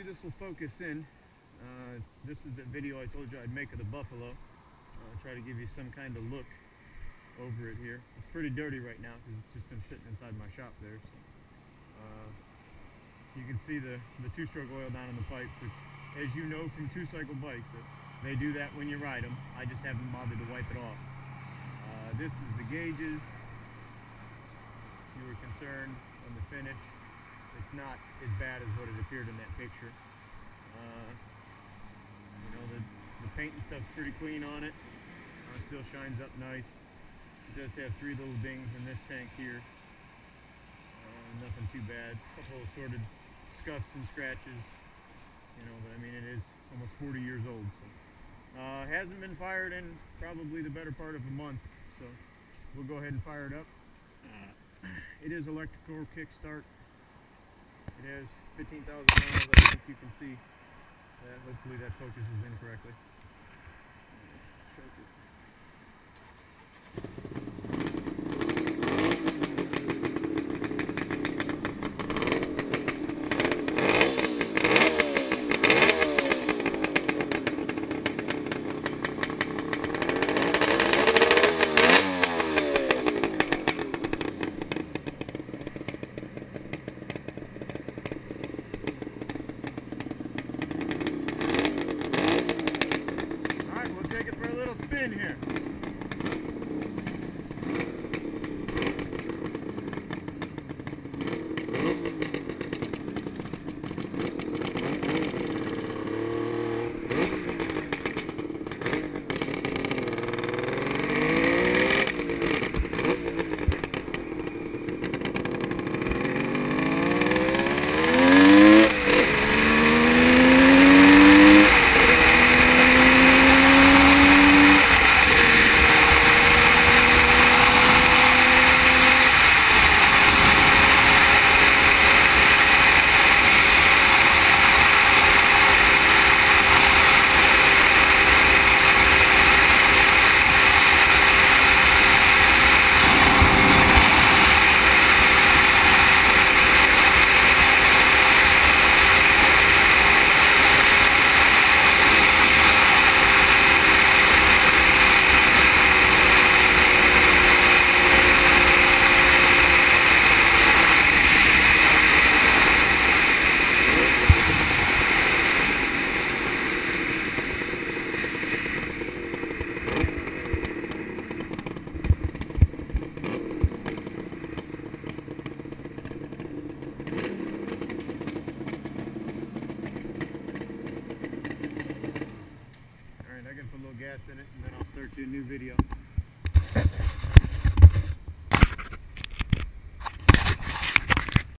this will focus in. This is the video I told you I'd make of the Buffalo. Try to give you some kind of look over it here. It's pretty dirty right now because it's just been sitting inside my shop there. So, you can see the two-stroke oil down in the pipes, which, as you know from two-cycle bikes, they do that when you ride them. I just haven't bothered to wipe it off. This is the gauges. You were concerned on the finish. It's not as bad as what it appeared in that picture. You know, the paint and stuff's pretty clean on it. Still shines up nice. It does have 3 little dings in this tank here. Nothing too bad. A couple of assorted scuffs and scratches. You know, but I mean, it is almost 40 years old. So hasn't been fired in probably the better part of a month. So we'll go ahead and fire it up. It is electrical kickstart. It has 15,000 miles. I think you can see that. Hopefully that focuses in correctly. In here. Gas in it, and then I'll start you a new video.